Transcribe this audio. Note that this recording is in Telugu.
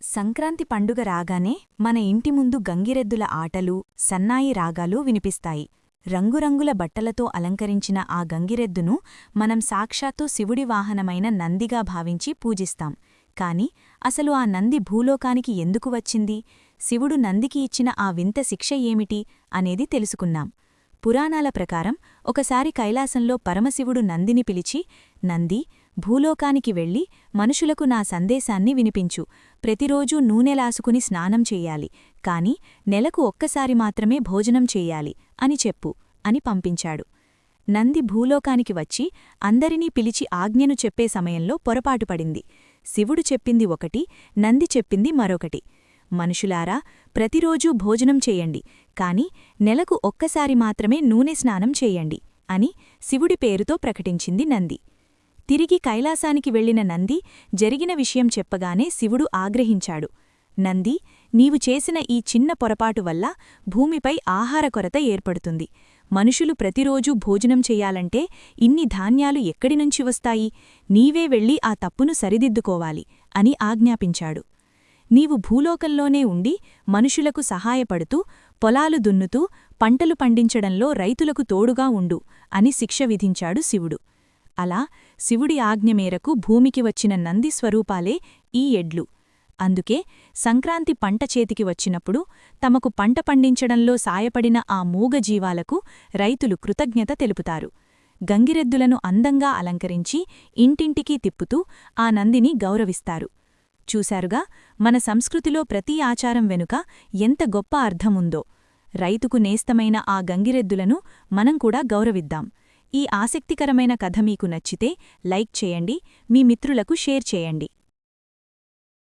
సంక్రాంతి పండుగ రాగానే మన ఇంటి ముందు గంగిరెద్దుల ఆటలు సన్నాయి రాగాలు వినిపిస్తాయి. రంగురంగుల బట్టలతో అలంకరించిన ఆ గంగిరెద్దును మనం సాక్షాత్తు శివుడి వాహనమైన నందిగా భావించి పూజిస్తాం. కాని అసలు ఆ నంది భూలోకానికి ఎందుకు వచ్చింది, శివుడు నందికి ఇచ్చిన ఆ వింత శిక్ష ఏమిటి అనేది తెలుసుకున్నాం. పురాణాల ప్రకారం ఒకసారి కైలాసంలో పరమశివుడు నందిని పిలిచి, నంది, భూలోకానికి వెళ్ళి మనుషులకు నా సందేశాన్ని వినిపించు, ప్రతిరోజూ నూనెలాసుకుని స్నానం చెయ్యాలి, కాని నెలకు ఒక్కసారి మాత్రమే భోజనం చెయ్యాలి అని చెప్పు అని పంపించాడు. నంది భూలోకానికి వచ్చి అందరినీ పిలిచి ఆజ్ఞను చెప్పే సమయంలో పొరపాటుపడింది. శివుడు చెప్పింది ఒకటి, నంది చెప్పింది మరొకటి. మనుషులారా, ప్రతిరోజూ భోజనం చెయ్యండి, కాని నెలకు ఒక్కసారి మాత్రమే నూనె స్నానం చెయ్యండి అని శివుడి పేరుతో ప్రకటించింది నంది. తిరిగి కైలాసానికి వెళ్లిన నంది జరిగిన విషయం చెప్పగానే శివుడు ఆగ్రహించాడు. నంది, నీవు చేసిన ఈ చిన్న పొరపాటు వల్ల భూమిపై ఆహార కొరత ఏర్పడుతుంది. మనుషులు ప్రతిరోజూ భోజనం చెయ్యాలంటే ఇన్ని ధాన్యాలు ఎక్కడినుంచి వస్తాయి? నీవే వెళ్ళి ఆ తప్పును సరిదిద్దుకోవాలి అని ఆజ్ఞాపించాడు. నీవు భూలోకంలోనే ఉండి మనుషులకు సహాయపడుతూ పొలాలు దున్నుతూ పంటలు పండించడంలో రైతులకు తోడుగా ఉండు అని శిక్ష విధించాడు శివుడు. అలా శివుడి ఆజ్ఞ మేరకు భూమికి వచ్చిన నంది స్వరూపాలే ఈ ఎడ్లు. అందుకే సంక్రాంతి పంట చేతికి వచ్చినప్పుడు తమకు పంట పండించడంలో సాయపడిన ఆ మూగజీవాలకు రైతులు కృతజ్ఞత తెలుపుతారు. గంగిరెద్దులను అందంగా అలంకరించి ఇంటింటికీ తిప్పుతూ ఆ నందిని గౌరవిస్తారు. చూశారుగా, మన సంస్కృతిలో ప్రతి ఆచారం వెనుక ఎంత గొప్ప అర్థముందో. రైతుకు నేస్తమైన ఆ గంగిరెద్దులను మనం కూడా గౌరవిద్దాం. ఈ ఆసక్తికరమైన కథ మీకు నచ్చితే లైక్ చేయండి, మీ మిత్రులకు షేర్ చేయండి.